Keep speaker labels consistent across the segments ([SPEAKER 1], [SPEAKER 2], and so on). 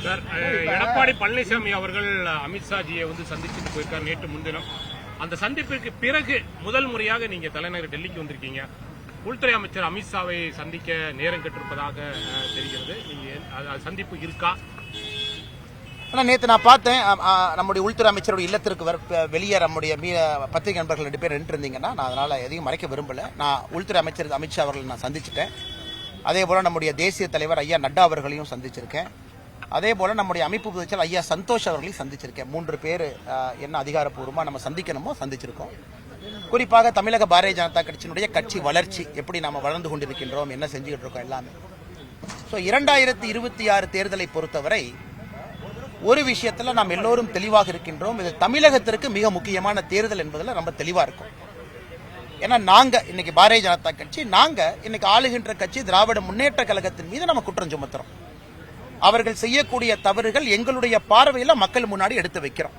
[SPEAKER 1] Sir, Edappadi Palaniswami அவர்கள் அமித்ஷாஜியை சந்திச்சுட்டு போயிருக்கார் நேற்று முன்தினம். அந்த சந்திப்பிற்கு பிறகு முதல் முறையாக நீங்க தலைநகர் டெல்லிக்கு வந்திருக்கீங்க. உள்துறை அமைச்சர் அமித்ஷாவை சந்திக்க நேரம் கட்டிருப்பதாக தெரிகிறது. நீங்க சந்திப்பு இருக்கா?
[SPEAKER 2] நேற்று நான் பார்த்தேன், நம்முடைய உள்துறை அமைச்சருடைய இல்லத்திற்கு வெளியே நம்முடைய பத்திரிகை நண்பர்கள் 2 பேர் நின்று இருந்தீங்கன்னா, நான் அதனால எதையும் மறைக்க விரும்பல. நான் உள்துறை அமைச்சர் அமித்ஷா அவர்களை நான் சந்திச்சிட்டேன். அதே போல நம்முடைய தேசிய தலைவர் ஐயா நட்டா அவர்களையும் சந்திச்சிருக்கேன். அதே போல நம்முடைய அமைப்பு பொதுச்செயலாளர் ஐயா சந்தோஷ் அவர்களையும் சந்திச்சிருக்கேன். 3 பேர் என்ன அதிகாரப்பூர்வமா நம்ம சந்திக்கணுமோ சந்திச்சிருக்கோம். குறிப்பாக தமிழக பாரதிய ஜனதா கட்சியினுடைய கட்சி வளர்ச்சி, எப்படி நாம வளர்ந்து கொண்டிருக்கின்றோம், என்ன செஞ்சுக்கிட்டு இருக்கோம் எல்லாமே. 2026 தேர்தலை பொறுத்தவரை ஒரு விஷயத்துல நாம் எல்லோரும் தெளிவாக இருக்கின்றோம். இது தமிழகத்திற்கு மிக முக்கியமான தேர்தல் என்பதில் ரொம்ப தெளிவா இருக்கும். ஏன்னா நாங்க இன்னைக்கு பாரதிய ஜனதா கட்சி, நாங்க இன்னைக்கு ஆளுகின்ற கட்சி திராவிட முன்னேற்ற கழகத்தின் மீது நம்ம குற்றம் சுமத்துறோம். அவர்கள் செய்யக்கூடிய தவறுகள் எங்களுடைய பார்வையில மக்கள் முன்னாடி எடுத்து வைக்கிறோம்.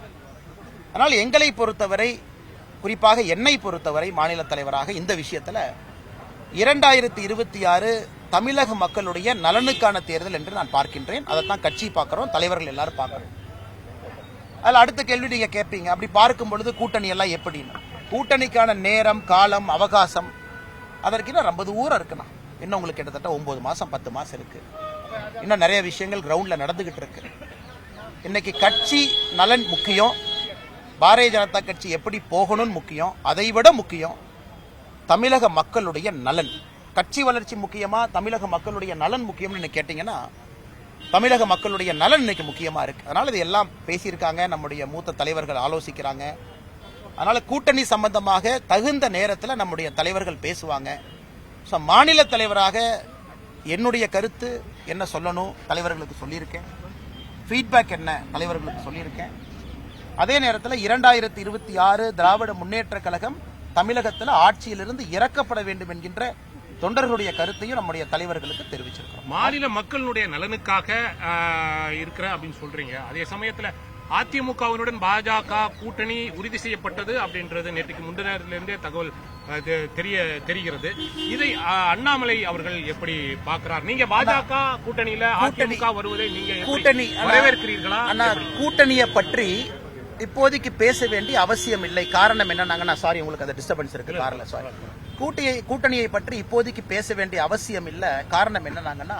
[SPEAKER 2] அதனால் எங்களை பொறுத்தவரை, குறிப்பாக என்னை பொறுத்தவரை மாநில தலைவராக இந்த விஷயத்துல 2026 தமிழக மக்களுடைய நலனுக்கான தேர்தல் என்று நான் பார்க்கின்றேன். அதைத்தான் கட்சி பார்க்கிறோம், தலைவர்கள் எல்லாரும் பார்க்கிறோம். அதில் அடுத்த கேள்வி நீங்க கேட்பீங்க, அப்படி பார்க்கும் பொழுது கூட்டணி எல்லாம் எப்படின்னு. கூட்டணிக்கான நேரம், காலம், அவகாசம் அதற்கு இன்னும் ரொம்ப தூரம் இருக்குண்ணா. இன்னும் உங்களுக்கு கிட்டத்தட்ட 9 மாசம் 10 மாசம் இருக்கு. இன்னும் நிறைய விஷயங்கள் கிரவுண்ட்ல நடந்துகிட்டு இருக்கு. இன்னைக்கு கட்சி நலன் முக்கியம், பாரதிய ஜனதா கட்சி எப்படி போகணும்னு முக்கியம். அதைவிட முக்கியம் தமிழக மக்களுடைய நலன். கட்சி வளர்ச்சி முக்கியமா, தமிழக மக்களுடைய நலன் முக்கியம்னு கேட்டீங்கன்னா, தமிழக மக்களுடைய நலன் இன்னைக்கு முக்கியமா இருக்கு. அதனால இது எல்லாம் பேசியிருக்காங்க, நம்முடைய மூத்த தலைவர்கள் ஆலோசிக்கிறாங்க. அதனால கூட்டணி சம்பந்தமாக தகுந்த நேரத்தில் நம்முடைய தலைவர்கள் பேசுவாங்க. மாநில தலைவராக என்னுடைய கருத்து என்ன சொல்லணும் தலைவர்களுக்கு சொல்லியிருக்கேன். ஃபீட்பேக் என்ன தலைவர்களுக்கு சொல்லியிருக்கேன். அதே நேரத்தில் 2026 திராவிட முன்னேற்ற கழகம் தமிழகத்தில் ஆட்சியிலிருந்து இறக்கப்பட வேண்டும் என்கின்ற தொண்டர்களுடைய கருத்தையும் நம்முடைய தலைவர்களுக்கு தெரிவிச்சிருக்கிறோம்.
[SPEAKER 1] மாநில மக்களுடைய நலனுக்காக இருக்கிற அப்படின்னு சொல்றீங்க. அதே சமயத்தில் அதிமுகவினுடன் பாஜக கூட்டணி உறுதி செய்யப்பட்டது அப்படின்றது நேற்றுக்கு முந்தினத்திலிருந்தே தகவல் தெரிகிறது. இதை அண்ணாமலை அவர்கள் எப்படி பார்க்கிறார்? நீங்க பாஜக கூட்டணியில அதிமுக வருவதை நீங்க வரவேற்கிறீர்களா?
[SPEAKER 2] கூட்டணியை பற்றி இப்போதைக்கு பேச வேண்டிய அவசியம் இல்லை. காரணம் என்னன்னா, சாரி உங்களுக்கு அந்த டிஸ்டர்பன்ஸ் இருக்கு, காரணம் சாரி. கூட்டணியை பற்றி இப்போதைக்கு பேச வேண்டிய அவசியம் இல்லை. காரணம் என்னன்னா,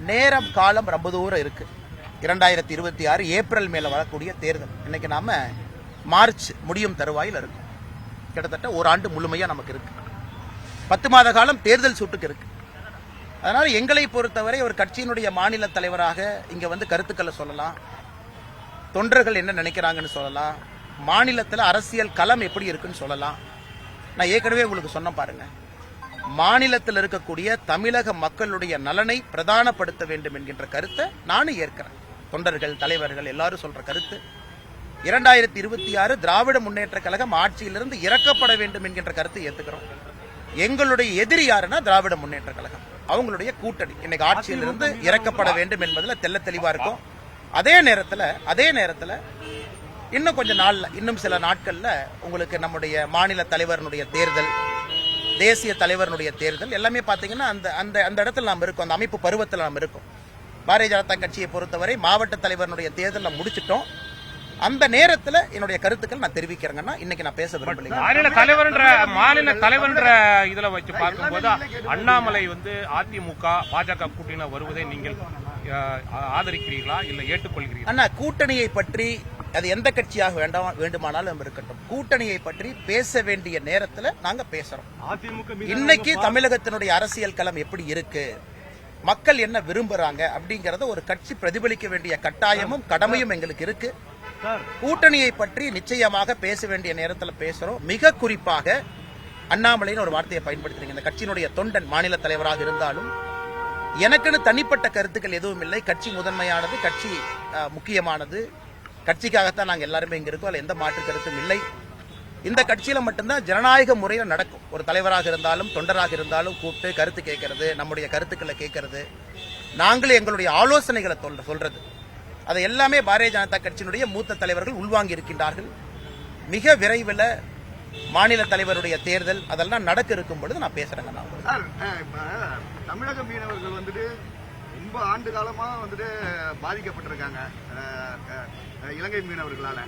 [SPEAKER 2] நேரம் காலம் ரொம்ப தூரம் இருக்கு. 2026 ஏப்ரல் மேல வரக்கூடிய தேர்தல். இன்னைக்கு நாம மார்ச் முடியும் தருவாயில் இருக்கும். கிட்டத்தட்ட 1 ஆண்டு முழுமையா நமக்கு இருக்கு. 10 மாத காலம் தேர்தல் சூட்டுக்கு இருக்கு. அதனால எங்களை பொறுத்தவரை ஒரு கட்சியினுடைய மாநில தலைவராக இங்க கருத்துக்களை சொல்லலாம், தொண்டர்கள் என்ன நினைக்கிறாங்கன்னு சொல்லலாம், மாநிலத்தில் அரசியல் களம் எப்படி இருக்குன்னு சொல்லலாம். நான் ஏற்கனவே உங்களுக்கு சொன்ன பாருங்க, மாநிலத்தில் இருக்கக்கூடிய தமிழக மக்களுடைய நலனை பிரதானப்படுத்த வேண்டும் என்கின்ற கருத்தை நானும் ஏற்கிறேன். தொண்டர்கள், தலைவர்கள் எல்லாரும் சொல்ற கருத்து 2026 திராவிட முன்னேற்ற கழகம் ஆட்சியிலிருந்து இறக்கப்பட வேண்டும் என்கின்ற கருத்தை ஏத்துக்கிறோம். எங்களுடைய எதிரி யாருன்னா திராவிட முன்னேற்ற கழகம், அவங்களுடைய கூட்டணி இன்னைக்கு ஆட்சியிலிருந்து இறக்கப்பட வேண்டும் என்பதில் தெல்ல தெளிவா இருக்கும். அதே நேரத்தில் இன்னும் கொஞ்ச நாள்ல, இன்னும் சில நாட்கள்ல உங்களுக்கு நம்முடைய மாநில தலைவருடைய தேர்தல், தேசிய தலைவருடைய தேர்தல் எல்லாமே பாத்தீங்கன்னா அந்த இடத்துல நாம் இருக்கோம், அந்த அமைப்பு பருவத்தில் நாம் இருக்கோம். பாரதிய ஜனதா கட்சியை பொறுத்தவரை மாவட்ட தலைவருடைய தேர்தல் நாம் முடிச்சிட்டோம். அந்த நேரத்தில் என்னுடைய கருத்துக்கள் நான் தெரிவிக்கிறேங்கன்னா, இன்னைக்கு நான் பேச விரும்பல.
[SPEAKER 1] மாநில தலைவர்ன்ற இதுல வச்சு பார்க்கும்போது அண்ணாமலை அதிமுக பாஜக கூட்டணியில் வருவதை நீங்கள் ஆதரிக்கிறீர்களா இல்ல ஏற்றுக்கொள்கிறீர்களா?
[SPEAKER 2] அண்ணா, கூட்டணியை பற்றி அது எந்த கட்சியாக வேண்டுமானாலும் இருக்கட்டும், கூட்டணியை பற்றி பேச வேண்டிய நேரத்தில் நாங்க பேசுறோம். இன்னைக்கு தமிழகத்தினுடைய அரசியல் களம் எப்படி இருக்கு, மக்கள் என்ன விரும்புறாங்க அப்படிங்கறத ஒரு கட்சி பிரதிபலிக்க வேண்டிய கட்டாயமும் கடமையும் எங்களுக்கு இருக்கு. கூட்டணியை பற்றி நிச்சயமாக பேச வேண்டிய நேரத்தில் பேசுறோம். மிக குறிப்பாக அண்ணாமலைன்னு ஒரு வார்த்தையை பயன்படுத்துறீங்க. இந்த கட்சியினுடைய தொண்டன் மாநில தலைவராக இருந்தாலும் எனக்குன்னு தனிப்பட்ட கருத்துக்கள் எதுவும் இல்லை. கட்சி முதன்மையானது, கட்சி முக்கியமானது, கட்சிக்காகத்தான் நாங்கள் எல்லாருமே இங்க இருக்கோம். அதில் எந்த மாற்று கருத்தும் இல்லை. இந்த கட்சியில மட்டும்தான் ஜனநாயக முறையில் நடக்கும். ஒரு தலைவராக இருந்தாலும் தொண்டராக இருந்தாலும் கூப்பிட்டு கருத்து கேட்கறது, நம்முடைய கருத்துக்களை கேட்கறது, நாங்களே எங்களுடைய ஆலோசனைகளை சொல்றது, அதை எல்லாமே பாரதிய ஜனதா கட்சியினுடைய மூத்த தலைவர்கள் உள்வாங்கி இருக்கின்றார்கள். மிக விரைவில் மாநில தலைவருடைய தேர்தல் அதெல்லாம் நடக்க இருக்கும் பொழுது நான் பேசுறேங்க.
[SPEAKER 3] தமிழக மீனவர்கள் ரொம்ப ஆண்டு காலமா வந்துட்டு பாதிக்கப்பட்டிருக்காங்க இலங்கை மீனவர்களால.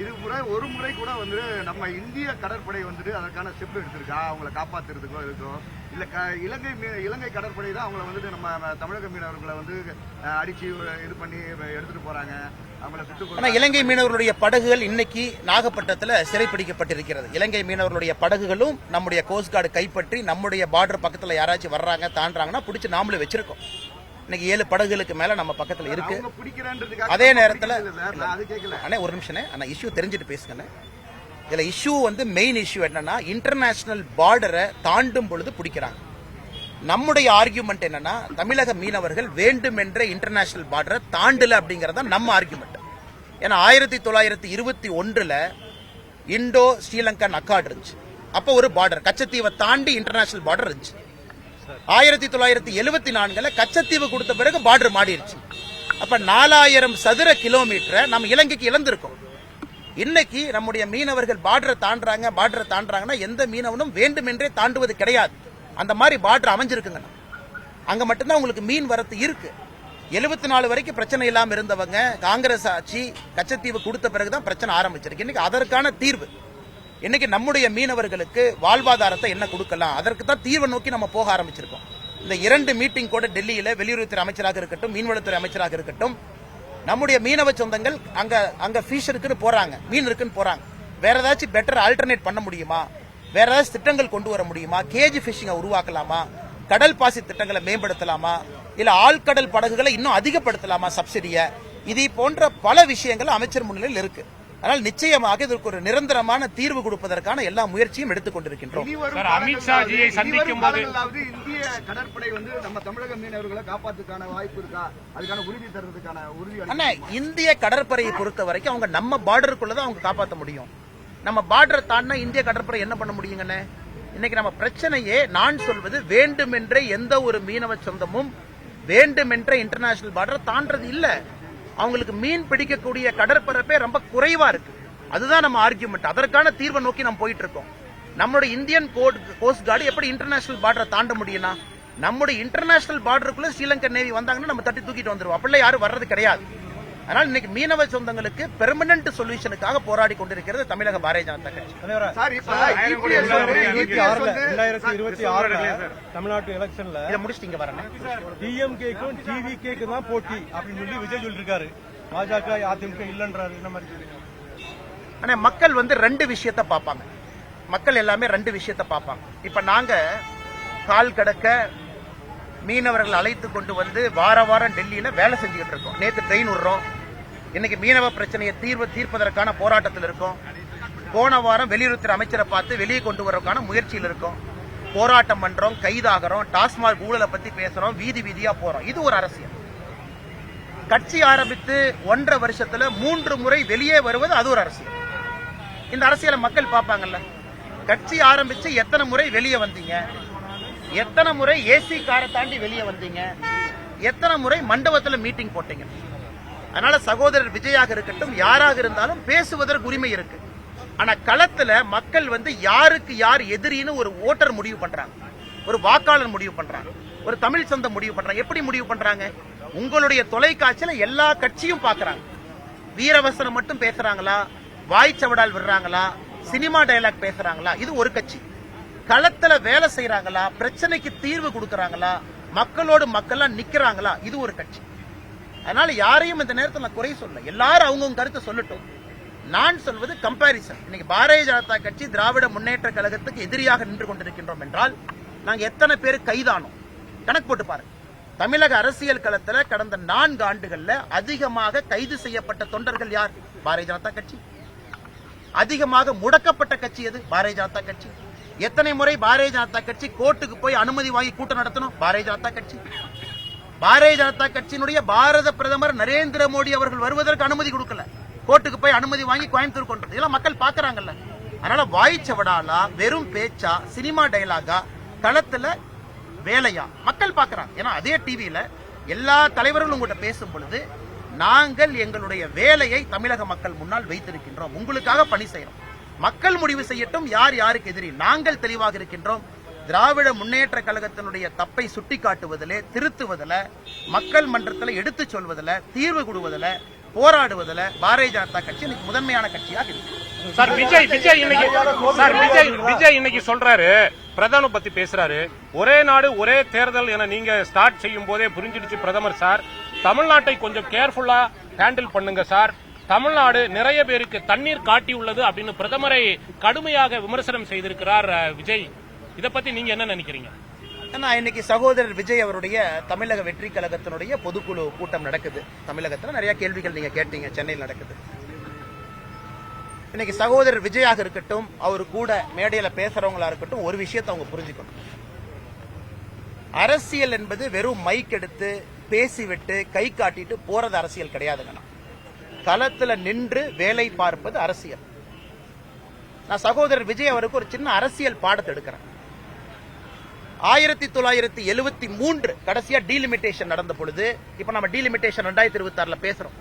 [SPEAKER 3] இது ஒரு முறை கூட வந்து நம்ம இந்திய கடற்படை வந்துட்டு அதற்கான ஸ்டெப் எடுத்திருக்கா அவங்களை காப்பாத்துறதுக்கோ இருக்கோ இல்ல இலங்கை கடற்படை தான் அவங்கள வந்துட்டு நம்ம தமிழக மீனவர்களை வந்து அடிச்சு இது பண்ணி எடுத்துட்டு போறாங்க.
[SPEAKER 2] இலங்கை மீனவர்களுடைய படகுகள் இன்னைக்கு நாகப்பட்டினத்தில் சிறைப்பிடிக்கப்பட்டிருக்கிறது. இலங்கை மீனவர்களுடைய படகுகளும் நம்முடைய கோஸ்ட் கார்டு கைப்பற்றி நம்முடைய பார்டர் பக்கத்தில் யாராச்சும் வர்றாங்க தாண்டாங்கன்னா பிடிச்சி நாமளும் வச்சிருக்கோம். இன்னைக்கு 7 படகுகளுக்கு மேல நம்ம பக்கத்துல இருக்கு. அதே நேரத்தில் ஒரு நிமிஷம் ஆனா இஷ்யூ தெரிஞ்சுட்டு பேசுங்க. இதுல இஷ்யூ வந்து மெயின் இஷ்யூ என்னன்னா இன்டர்நேஷனல் பார்டரை தாண்டும் பொழுது பிடிக்கிறாங்க. நம்முடைய ஆர்கியூமெண்ட் என்னன்னா தமிழக மீனவர்கள் வேண்டுமென்ற இன்டர்நேஷனல் பார்டரை தாண்டல அப்படிங்கறத நம்ம ஆர்கியூமெண்ட். ஏன்னா 1921 இண்டோ ஸ்ரீலங்கன் அக்கார்டு இருந்துச்சு. அப்ப ஒரு பார்டர் கச்சத்தீவை தாண்டி இன்டர்நேஷனல் பார்டர் இருந்துச்சு. 1974 கச்சத்தீவு கொடுத்த பிறகு பார்டர் மாறிடுச்சு. அப்ப 4000 சதுர கிலோமீட்டரை நம்ம இலங்கைக்கு இழந்திருக்கோம். இன்னைக்கு நம்முடைய மீனவர்கள் பார்டரை தாண்டாங்கன்னா எந்த மீனவனும் வேண்டுமென்றே தாண்டுவது கிடையாது. அந்த மாதிரி பார்டர் அமைஞ்சிருக்குங்க. அங்க மட்டும்தான் உங்களுக்கு மீன் வரத்து இருக்கு. 74 வரைக்கும் பிரச்சனை இல்லாம இருந்தவங்க காங்கிரஸ் ஆட்சி கச்சத்தீவு கொடுத்த பிறகுதான் பிரச்சனை ஆரம்பிச்சிருக்கு. இன்னைக்கு அதற்கான தீர்வு இன்னைக்கு நம்முடைய மீனவர்களுக்கு வாழ்வாதாரத்தை என்ன கொடுக்கலாம் அதற்கு தான் தீர்வை நோக்கி நம்ம போக ஆரம்பிச்சிருக்கோம். இந்த 2 மீட்டிங் கூட டெல்லியில வெளியுறவுத்துறை அமைச்சராக இருக்கட்டும் மீன்வளத்துறை அமைச்சராக இருக்கட்டும் நம்முடைய மீனவ சொந்தங்கள் அங்க ஃபிஷ் இருக்குன்னு போறாங்க, மீன் இருக்குன்னு போறாங்க. வேற ஏதாச்சும் பெட்டர் ஆல்டர்னேட் பண்ண முடியுமா, வேற ஏதாச்சும் திட்டங்கள் கொண்டு வர முடியுமா, கேஜ் ஃபிஷிங்கை உருவாக்கலாமா, கடல் பாசி திட்டங்களை மேம்படுத்தலாமா, இல்ல ஆழ்கடல் படகுகளை இன்னும் அதிகப்படுத்தலாமா சப்சிடியை, இது போன்ற பல விஷயங்கள் அமைச்சர் முன்னிலையில் இருக்கு. அதனால் நிச்சயமாக இதற்கு ஒரு நிரந்தரமான தீர்வு கொடுப்பதற்கான எல்லா முயற்சியும் எடுத்துக் கொண்டிருக்கின்றோம்.
[SPEAKER 1] அமித்ஷாஜியை சந்திக்கும் போது
[SPEAKER 3] இந்திய கடற்படை வந்து நம்ம தமிழக மீனவர்களை காப்பாற்றுக்கான வாய்ப்பு இருக்கா, அதுக்கான உறுதி தருவதற்கான உறுதி.
[SPEAKER 2] இந்திய கடற்படையை பொறுத்த வரைக்கும் அவங்க நம்ம பார்டருக்குள்ளதான் அவங்க காப்பாற்ற முடியும். நம்ம பார்டரை தாண்டினா இந்திய கடற்படை என்ன பண்ண முடியுங்கன்னு இன்னைக்கு நம்ம பிரச்சனையே. நான் சொல்வது வேண்டுமென்றே எந்த ஒரு மீனவ சொந்தமும் வேண்டுமென்ற இன்டர்நேஷனல் பார்டரை தாண்டது இல்ல. அவங்களுக்கு மீன் பிடிக்கக்கூடிய கடற்பரப்பே ரொம்ப குறைவா இருக்கு. அதுதான் நம்ம ஆர்கியூமெண்ட். அதற்கான தீர்வை நோக்கி நம்ம போயிட்டு இருக்கோம். நம்மளுடைய இந்தியன் கோஸ்ட் கார்டு எப்படி இன்டர்நேஷனல் பார்டரை தாண்ட முடியும்னா நம்முடைய இன்டர்நேஷனல் பார்டருக்குள்ள ஸ்ரீலங்கன் நேவி வந்தாங்கன்னா நம்ம தட்டி தூக்கிட்டு வந்துருவோம். அப்படிலாம் யாரும் வர்றது கிடையாது. அதனால இன்னைக்கு மீனவ சொந்தங்களுக்கு பெர்மனன்ட் சொல்யூஷனுக்காக போராடி கொண்டிருக்கிறது தமிழக பாரதிய ஜனதா கட்சி.
[SPEAKER 4] 2026 தமிழ்நாட்டு எலெக்ஷன்ல
[SPEAKER 2] இதை முடிச்சுட்டு வரேன்.
[SPEAKER 4] டிஎம்கேக்கும் டிவிகேக்கும் தான் போட்டி அப்படின்னு சொல்லி விஜய் சொல்லிருக்காரு. பாஜக அதிமுக இல்லன்றாரு. என்ன மாதிரி?
[SPEAKER 2] ஆனா மக்கள் வந்து 2 விஷயத்தை பார்ப்பாங்க. மக்கள் எல்லாமே 2 விஷயத்தை பார்ப்பாங்க. இப்ப நாங்க கால் கடக்க மீனவர்கள் அழைத்து கொண்டு வந்து வாரம் டெல்லியில வேலை செஞ்சுக்கிட்டு இருக்கோம். நேற்று ட்ரெயின் விடுறோம். இன்னைக்கு மீனவ பிரச்சனையை தீர்ப்பதற்கான போராட்டத்தில் இருக்கோம். போன வாரம் வெளியுறவுத்துறை அமைச்சரை பார்த்து வெளியே கொண்டு வரக்கான முயற்சியில் இருக்கோம். போராட்டம் பண்றோம், கைதாகிறோம், டாஸ்மாக் ஊழலை பத்தி பேசுறோம், வீதியா போறோம். இது ஒரு அரசியல். கட்சி ஆரம்பித்து 1.5 வருஷத்துல 3 முறை வெளியே வருவது அது ஒரு அரசியல். இந்த அரசியலை மக்கள் பார்ப்பாங்கல்ல. கட்சி ஆரம்பிச்சு எத்தனை முறை வெளியே வந்தீங்க, எத்தனை முறை ஏசி காரை தாண்டி வெளியே வந்தீங்க, எத்தனை முறை மண்டபத்தில் மீட்டிங் போட்டீங்க. அதனால சகோதரர் விஜயாக இருக்கட்டும் யாராக இருந்தாலும் பேசுவதற்கு உரிமை இருக்கு. ஆனா களத்துல மக்கள் வந்து யாருக்கு யார் எதிரின்னு ஒரு ஓட்டர் முடிவு பண்றாங்க, ஒரு வாக்காளர் முடிவு பண்றாங்க, ஒரு தமிழ் சொந்தம் முடிவு பண்றாங்க. எப்படி முடிவு பண்றாங்க? உங்களுடைய தொலைக்காட்சியில எல்லா கட்சியும் பாக்குறாங்க. வீரவசனம் மட்டும் பேசுறாங்களா, வாய்ச்சவடால் விடுறாங்களா, சினிமா டயலாக் பேசுறாங்களா, இது ஒரு கட்சி. களத்துல வேலை செய்யறாங்களா, பிரச்சனைக்கு தீர்வு கொடுக்கறாங்களா, மக்களோடு மக்களா நிக்கிறாங்களா, இது ஒரு கட்சி. அதனால யாரையும் இந்த நேரத்தில் நான் குறை சொல்ல, எல்லாரும் அவங்க கருத்தை சொல்லட்டும். நான் சொல்வது கம்பாரிசன். இன்னைக்கு பாரதிய ஜனதா கட்சி திராவிட முன்னேற்ற கழகத்துக்கு எதிரியாக நின்று கொண்டிருக்கின்றோம் என்றால் நாங்க எத்தனை பேர் கைதானோம் கணக்கு போட்டு பாருங்க. தமிழக அரசியல் களத்தில் கடந்த 4 ஆண்டுகள்ல அதிகமாக கைது செய்யப்பட்ட தொண்டர்கள் யார்? பாரதிய ஜனதா கட்சி. அதிகமாக முடக்கப்பட்ட கட்சி எது? பாரதிய ஜனதா கட்சி. எத்தனை முறை பாரதிய ஜனதா கட்சி கோர்ட்டுக்கு போய் அனுமதி வாங்கி கூட்டம் நடத்தணும்? பாரதிய ஜனதா கட்சி. பாரதிய ஜனதா கட்சியினுடைய பாரத பிரதமர் நரேந்திர மோடி அவர்கள் வருவதற்கு அனுமதி கொடுக்கல, கோர்ட்டுக்கு போய் அனுமதி வாங்கி கோயம்புத்தூர் கொண்டு. இதெல்லாம் மக்கள் பாக்குறாங்கல்ல. அதனால வாய்ச்சவடாலா, வெறும் பேச்சா, சினிமா டயலாகா, களத்துல வேலையா மக்கள் பாக்குறாங்க. ஏன்னா அதே டிவியில எல்லா தலைவர்களும் உங்கள்கிட்ட பேசும் பொழுது நாங்கள் எங்களுடைய வேலையை தமிழக மக்கள் முன்னால் வைத்திருக்கின்றோம், உங்களுக்காக பணி செய்யறோம், மக்கள் முடிவு செய்யட்டும் யார் யாருக்கு எதிரி. நாங்கள் தெளிவாக இருக்கின்றோம். திராவிட முன்னேற்ற கழகத்தினுடைய தப்பை சுட்டிக்காட்டுவதிலே, திருத்துவதில், மக்கள் மன்றத்தில் எடுத்து சொல்வதில், தீர்வு கொடுவதில், போராடுவதில் பாரதிய ஜனதா கட்சி இன்னைக்கு முதன்மையான கட்சியாக இருக்கு.
[SPEAKER 1] சார் விஜய் இன்னைக்கு சொல்றாரு, பிரதமர் பத்தி பேசுறாரு, ஒரே நாடு ஒரே தேர்தல் என நீங்க ஸ்டார்ட் செய்யும் போதே புரிஞ்சிடுச்சு பிரதமர் சார், தமிழ்நாட்டை கொஞ்சம் கேர்ஃபுல்லா ஹேண்டில் பண்ணுங்க சார், தமிழ்நாடு நிறைய பேருக்கு தண்ணீர் காட்டியுள்ளது அப்படின்னு பிரதமரை கடுமையாக விமர்சனம் செய்திருக்கிறார் விஜய். இத பத்தி நீங்க என்ன நினைக்கிறீங்க?
[SPEAKER 2] இன்னைக்கு சகோதரர் விஜய் அவருடைய தமிழக வெற்றி கழகத்தினுடைய பொதுக்குழு கூட்டம் நடக்குது. தமிழகத்தில் நிறைய கேள்விகள் நீங்க கேட்டீங்க, சென்னையில் நடக்குது. இன்னைக்கு சகோதரர் விஜயாக இருக்கட்டும், அவரு கூட மேடையில பேசுறவங்களா இருக்கட்டும், ஒரு விஷயத்தை அவங்க புரிஞ்சுக்கணும். அரசியல் என்பது வெறும் மைக் எடுத்து பேசிவிட்டு கை காட்டிட்டு போறது அரசியல் கிடையாதுங்க. களத்துல நின்று வேலை பார்ப்பது அரசியல். நான் சகோதரர் விஜய் அவருக்கு ஒரு சின்ன அரசியல் பாடத்தை எடுக்கிறேன். 1973 கடைசியா டீலிமிட்டேஷன் நடந்த பொழுது, இப்ப நம்ம டீலிமிட்டேஷன் 2026 பேசுறோம்.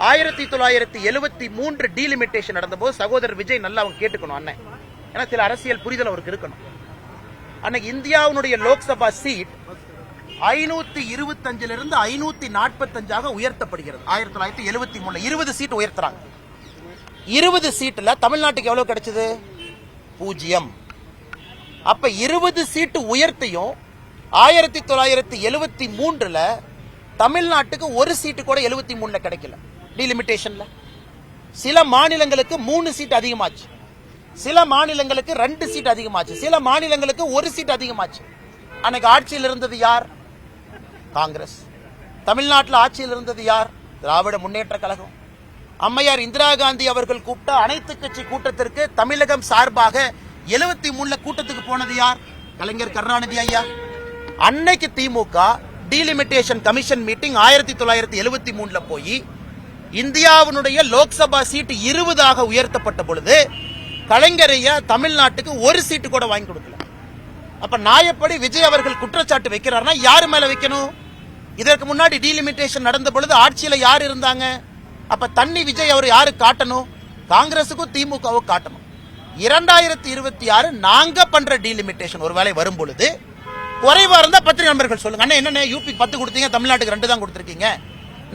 [SPEAKER 2] 1973 டீலிமிட்டேஷன் நடந்தபோது சகோதரர் விஜய் நல்லா அவங்க கேட்டுக்கணும் அண்ணன், ஏன்னா சில அரசியல் புரிதல் அவருக்கு இருக்கணும். அன்னைக்கு இந்தியாவுடைய லோக்சபா சீட் 525 இருந்து 545 உயர்த்தப்படுகிறது. 1973 20 சீட் உயர்த்துறாங்க. 20 சீட்ல தமிழ்நாட்டுக்கு எவ்வளவு கிடைச்சது? 0. அப்ப 20 சீட்டு உயர்த்தியும் 1973 தமிழ்நாட்டுக்கு ஒரு சீட்டு கூட 73 கிடைக்கல. டீலிமிட்டேஷன்ல சில மாநிலங்களுக்கு 3 சீட் அதிகமாச்சு, சில மாநிலங்களுக்கு 2 சீட் அதிகமாச்சு, சில மாநிலங்களுக்கு 1 சீட் அதிகமாச்சு. அன்னைக்கு ஆட்சியில் இருந்தது யார்? காங்கிரஸ். தமிழ்நாட்டில் ஆட்சியில் இருந்தது யார்? திராவிட முன்னேற்ற கழகம். அம்மையார் இந்திரா காந்தி அவர்கள் கூப்பிட்ட அனைத்து கட்சி கூட்டத்திற்கு தமிழகம் சார்பாக 73 கூட்டத்துக்கு போனது யார்? கலைஞர் கருணாநிதி ஐயா. அன்னைக்கு திமுக டீலிமிட்டேஷன் கமிஷன் மீட்டிங் 1973 போய் இந்தியாவினுடைய லோக்சபா சீட்டு 20 உயர்த்தப்பட்ட பொழுது கலைஞர் ஐயா தமிழ்நாட்டுக்கு ஒரு சீட்டு கூட வாங்கி கொடுக்கல. அப்ப நாயப்படி விஜய் அவர்கள் குற்றச்சாட்டு வைக்கிறார்னா யாரு மேல வைக்கணும்? இதற்கு முன்னாடி டீலிமிட்டேஷன் நடந்த பொழுது ஆட்சியில யார் இருந்தாங்க? அப்ப தண்ணி விஜய் அவர் யாரு காட்டணும்? காங்கிரசுக்கும் திமுகவும் காட்டணும். 2026 நாங்க பண்ற டீலிமிட்டேஷன் ஒருவேளை வரும் பொழுது குறைவா இருந்தா பத்திரிகை நண்பர்கள் சொல்லுங்க, அண்ணா என்ன யூபி 10 கொடுத்தீங்க, தமிழ்நாட்டுக்கு 2 தான் கொடுத்திருக்கீங்க.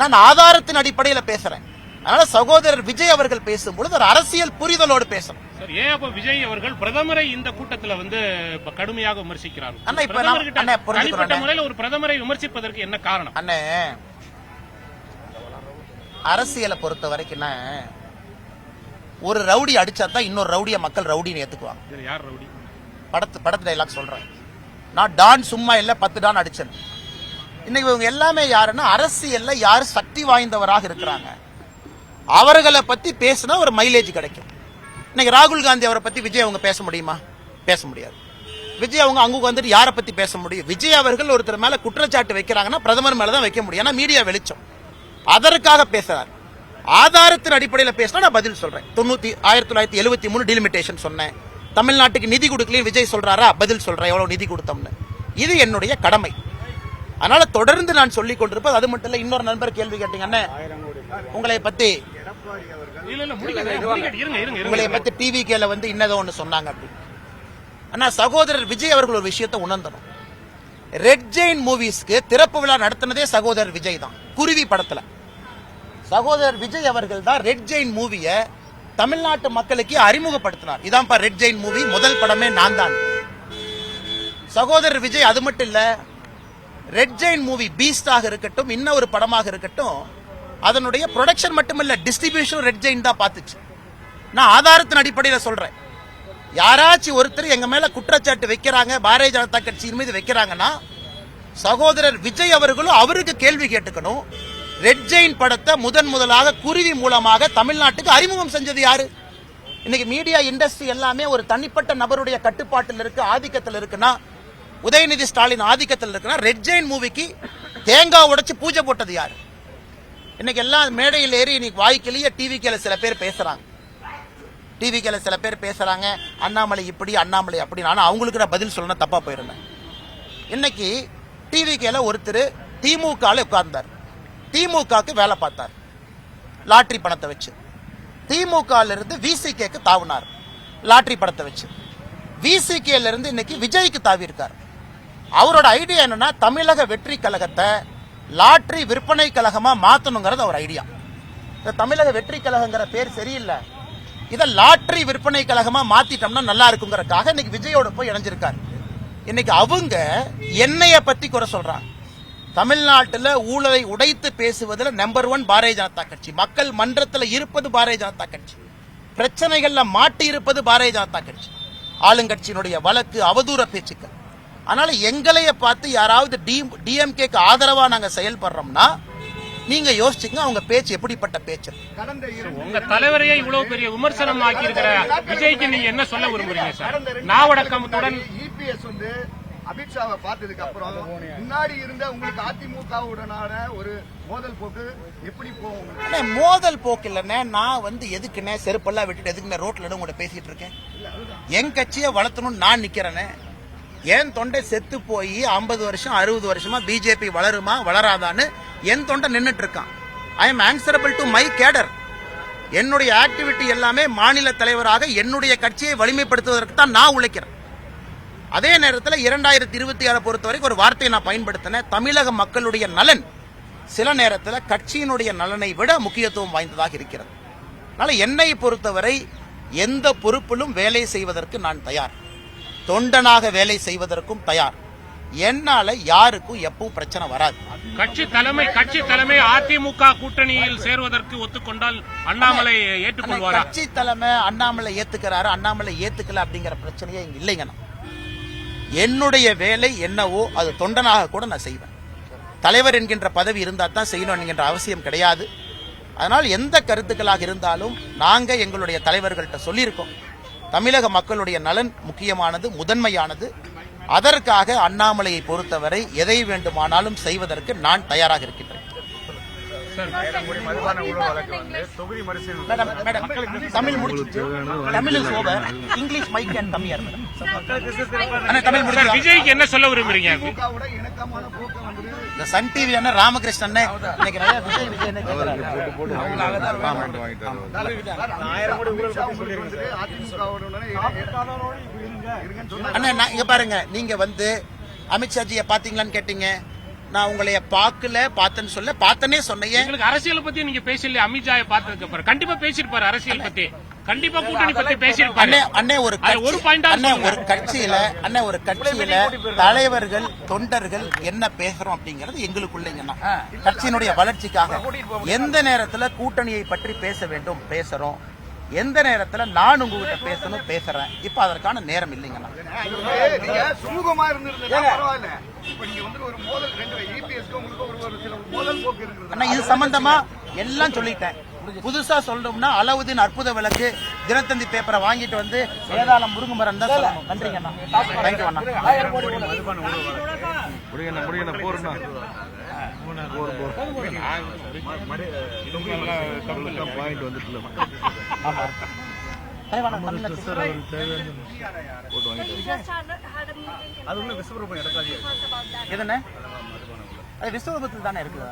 [SPEAKER 2] நான் ஆதாரத்தின் அடிப்படையில் பேசுறேன். அதனால சகோதரர் விஜய் அவர்கள் பேசும்பொழுது ஒரு அரசியல் புரிதலோடு பேசணும்.
[SPEAKER 1] ஏன் அப்ப விஜய் அவர்கள் பிரதமரை இந்த கூட்டத்தில் கடுமையாக விமர்சிக்கிறார்? முறையில் ஒரு பிரதமரை விமர்சிப்பதற்கு என்ன காரணம்?
[SPEAKER 2] அண்ணே, அரசியலை பொறுத்த வரைக்கும் ஒரு ரவுடி அடிச்சா தான் இன்னொரு ரவுடிய மக்கள் ரவுடின்னு ஏத்துக்குவாங்க.
[SPEAKER 1] யார் ரவுடி?
[SPEAKER 2] படத்து டைலாக் சொல்றேன். நான் டான் சும்மா இல்ல 10 டான் அடிச்சேன். இன்னைக்கு இவங்க எல்லாமே யாருன்னா அரசியல்ல யாரு சக்தி வாய்ந்தவராக இருக்கிறாங்க அவர்களை பத்தி பேசினா ஒரு மைலேஜ் கிடைக்கும். இன்னைக்கு ராகுல் காந்தி அவரை பத்தி விஜய் அவங்க பேச முடியுமா? பேச முடியாது. விஜய் அவங்க அங்க வந்துட்டு யாரை பத்தி பேச முடியும்? விஜய் அவர்கள் ஒருத்தர் மேல குற்றச்சாட்டு வைக்கிறாங்கன்னா பிரதமர் மேலதான் வைக்க முடியும். ஏன்னா மீடியா வெளிச்சம் அதற்காக பேசுறாரு. ஆதாரத்தின் அடிப்படையில் பேசினா நான் பதில் சொல்றேன். 1973 டீலிமிட்டேஷன் சொன்னேன். தமிழ்நாட்டுக்கு நிதி கொடுக்கல விஜய் சொல்றாரா? பதில் சொல்றேன் எவ்வளவு நிதி கொடுத்தோம்னு. இது என்னுடைய கடமை. அதனால தொடர்ந்து நான் சொல்லிக் கொண்டிருப்பது. அது மட்டும் இல்ல, இன்னொரு நண்பர் கேள்வி கேட்டீங்க உங்களை பத்தி உங்களை பத்தி டிவி கேல இன்னதோ ஒண்ணு சொன்னாங்க அப்படி. ஆனா சகோதரர் விஜய் அவர்கள் ஒரு விஷயத்தை உணர்ந்தணும். ரெட் ஜெயின் மூவிஸ்க்கு திறப்பு விழா நடத்தினதே சகோதரர் விஜய் தான். குருவி படத்துல சகோதரர் விஜய் அவர்கள் தான் ரெட் ஜெயின் மூவிய தமிழ்நாட்டு மக்களுக்கு அறிமுகப்படுத்தினார். இதான்ப்பா ரெட் ஜெயின் மூவி, முதல் படமே நான் தான். சகோதரர் விஜய் அது மட்டும் இல்ல, ரெட் ஜெயின் மூவி பீஸ்டாக இருக்கட்டும், இன்னொரு படமாக இருக்கட்டும், அதனுடைய ப்ரொடக்ஷன் மட்டுமில்ல டிஸ்ட்ரிபியூஷன் ரெட் ஜெயின் தான் பார்த்துச்சு. நான் ஆதாரத்தின் அடிப்படையில் சொல்றேன். யாராச்சும் ஒருத்தர் எங்க மேல குற்றச்சாட்டு வைக்கிறாங்க, பாரதிய ஜனதா கட்சியின் மீது வைக்கிறாங்கன்னா சகோதரர் விஜய் அவர்களும் அவருக்கு கேள்வி கேட்டுக்கணும். ரெட் ஜெயின் படத்தை முதலாக குருவி மூலமாக தமிழ்நாட்டுக்கு அறிமுகம் செஞ்சது யாரு? இன்னைக்கு மீடியா இண்டஸ்ட்ரி எல்லாமே ஒரு தனிப்பட்ட நபருடைய கட்டுப்பாட்டில் இருக்கு, ஆதிக்கத்தில் இருக்குன்னா, உதயநிதி ஸ்டாலின் ஆதிக்கத்தில் இருக்குன்னா, ரெட் ஜெயின் மூவிக்கு தேங்காய் உடைச்சு பூஜை போட்டது யாரு? இன்னைக்கு எல்லாம் மேடையில் ஏறி இன்னைக்கு வாய்க்கிலேயே டிவிக்கில சில பேர் பேசுறாங்க. டிவிக்கில சில பேர் பேசுறாங்க, அண்ணாமலை இப்படி அண்ணாமலை அப்படி. ஆனா அவங்களுக்கு நான் பதில் சொல்லணும், தப்பா போயிருந்தேன். இன்னைக்கு டிவிக்கில ஒருத்தர் திமுக உட்கார்ந்தார், திமுகக்கு வேலை பார்த்தார் லாட்டரி பணத்தை வச்சு. திமுக இருந்து விசிகேக்கு தாவுனார் லாட்டரி பணத்தை வச்சு. விசிகேல இருந்து இன்னைக்கு விஜய்க்கு தாவி இருக்கார். அவரோட ஐடியா என்னன்னா தமிழக வெற்றி கழகத்தை லாட்டரி விற்பனை கழகமா மாத்தணுங்கிறது அவர் ஐடியா. இந்த தமிழக வெற்றி கழகங்கிற பேர் சரியில்லை, இதை லாட்டரி விற்பனை கழகமா மாத்திட்டோம்னா நல்லா இருக்குங்கிறதுக்காக இன்னைக்கு விஜயோட போய் இணைஞ்சிருக்காரு. இன்னைக்கு அவங்க என்னைய பத்தி குறை சொல்றாங்க. தமிழ்நாட்டில் ஊழலை உடைத்து பேசுவதில் நம்பர் 1 பாரதிய ஜனதா கட்சி, மக்கள் மன்றத்தில் இருப்பது பாரதிய ஜனதா கட்சி, பிரச்சனைகள்ல மாட்டி இருப்பது பாரதிய ஜனதா கட்சி, ஆளுங்கட்சியினுடைய வழக்கு அவதூற பேச்சுக்கள். அதனால எங்களைய பார்த்து யாராவது டிஎம்கேக்கு ஆதரவா நாங்க செயல்படுறோம்னா நீங்க யோசிச்சுங்க அவங்க பேச்சு எப்படிப்பட்ட பேச்சு.
[SPEAKER 1] உங்க தலைவரையே இவ்வளவு பெரிய விமர்சனம் ஆக்கி இருக்கிற விஜய்க்கு நீங்க என்ன சொல்ல விரும்புறீங்க சார்? நாவடக்கத்துடன்
[SPEAKER 3] இபிஎஸ் வந்து அமித்ஷாவை பார்த்ததுக்கு அப்புறம் முன்னாடி இருந்த உங்களுக்கு அதிமுகவுடனான ஒரு மோதல் போக்கு எப்படி போகும்?
[SPEAKER 2] மோதல் போக்கு இல்லைன்னா நான் எதுக்குன்னே செருப்பெல்லாம் விட்டுட்டு எதுக்குன்னு ரோட்ல உங்கள்கிட்ட பேசிட்டு இருக்கேன். என் கட்சியை வளர்த்தணும்னு நான் நிக்கிறேனே. என் தொண்டை செத்து போய் 50 வருஷம் 60 வருஷமா பிஜேபி வளருமா வளராதான்னு என் தொண்டை நின்றுட்டு இருக்கான். I am answerable to my cadre. என்னுடைய ஆக்டிவிட்டி எல்லாமே மாநில தலைவராக என்னுடைய கட்சியை வலிமைப்படுத்துவதற்கு தான் நான் உழைக்கிறேன். அதே நேரத்தில் 2026 பொறுத்தவரைக்கும் ஒரு வார்த்தையை நான் பயன்படுத்தினேன், தமிழக மக்களுடைய நலன் சில நேரத்தில் கட்சியினுடைய நலனை விட முக்கியத்துவம் வாய்ந்ததாக இருக்கிறது. அதனால என்னை பொறுத்தவரை எந்த பொறுப்பிலும் வேலை செய்வதற்கு நான் தயார், தொண்டனாக வேலை செய்வதற்கும் தயார். என்னால யாருக்கும் எப்பவும் பிரச்சனை வராது.
[SPEAKER 1] கட்சி தலைமை அதிமுக கூட்டணியில் சேர்வதற்கு ஒத்துக்கொண்டால் அண்ணாமலை ஏற்றுக்கொள்வாரா?
[SPEAKER 2] கட்சி தலைமை அண்ணாமலை ஏத்துக்கிறாரு, அண்ணாமலை ஏத்துக்கல அப்படிங்கிற பிரச்சனையே இங்க இல்லைங்க. என்னுடைய வேலை என்னவோ அது தொண்டனாக கூட நான் செய்வேன். தலைவர் என்கின்ற பதவி இருந்தா தான் செய்யணும் என்கின்ற அவசியம் கிடையாது. அதனால் எந்த கருத்துக்களாக இருந்தாலும் நாங்க எங்களுடைய தலைவர்கள்ட்ட சொல்லியிருக்கோம், தமிழக மக்களுடைய நலன் முக்கியமானது, முதன்மையானது. அதற்காக அண்ணாமலையை பொறுத்தவரை எதை வேண்டுமானாலும் செய்வதற்கு நான் தயாராக இருக்கின்றேன். தமிழ் முடிச்சு Tamil is over, English mic can come here. Tamil முடிச்சு
[SPEAKER 1] விஜய்க்கு என்ன சொல்ல விரும்புறீங்க?
[SPEAKER 2] இந்த சன் டிவி அண்ணா ராமகிருஷ்ணன் இன்னைக்கு நிறைய விஜய் என்ன கேட்கிறாரு. அண்ணா இங்க பாருங்க, நீங்க அமித்ஷாஜியை பாத்தீங்களான்னு கேட்டீங்க. நான் உங்களைய பார்த்தேன்னு சொல்ல பார்த்தனே சொன்னேன்.
[SPEAKER 1] உங்களுக்கு அரசியல் பத்தி நீங்க பேசல, அமித்ஷாவை பார்த்ததுக்கு அப்புறம் கண்டிப்பா பேசிருப்பாரு. அரசியல் பத்தி கண்டிப்பா கூட்டணி பத்தி பேசிருப்பாரு.
[SPEAKER 2] அண்ணே ஒரு கட்சியில தலைவர்கள் தொண்டர்கள் என்ன பேசுறோம் அப்படிங்கறது எங்களுக்குள்ளேங்கண்ணா. கட்சியினுடைய வளர்ச்சிக்காக எந்த நேரத்துல கூட்டணியை பற்றி பேச வேண்டும் பேசுறோம், எந்த நேரத்துல நான் உங்ககிட்ட பேசணும் பேசுறேன். இப்ப அதற்கான நேரம் இல்லைங்கண்ணா.
[SPEAKER 3] சுமூகமா இருந்திருந்தா பரவாயில்ல. இப்ப நீங்க ஒரு மோதல்
[SPEAKER 2] அண்ணா இது சம்பந்தமா எல்லாம் சொல்லிட்டேன். புதுசா சொல்லணும்னா அலாவுதீன் அற்புத விளக்கு தினத்தந்தி பேப்பரை வாங்கிட்டு வேதாளம் முருங்கு மரம் தான் சொல்லணும். நன்றிங்க அண்ணா. தேங்க்யூ அண்ணா. விஸ்வரூபத்தில் தானே இருக்குது.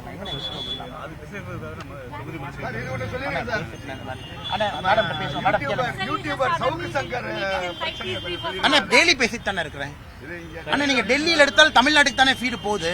[SPEAKER 2] டெய்லி பேசிட்டு தானே இருக்கிறேன். நீங்க டெல்லியில எடுத்தால் தமிழ்நாட்டுக்கு தானே ஃபீடு போகுது.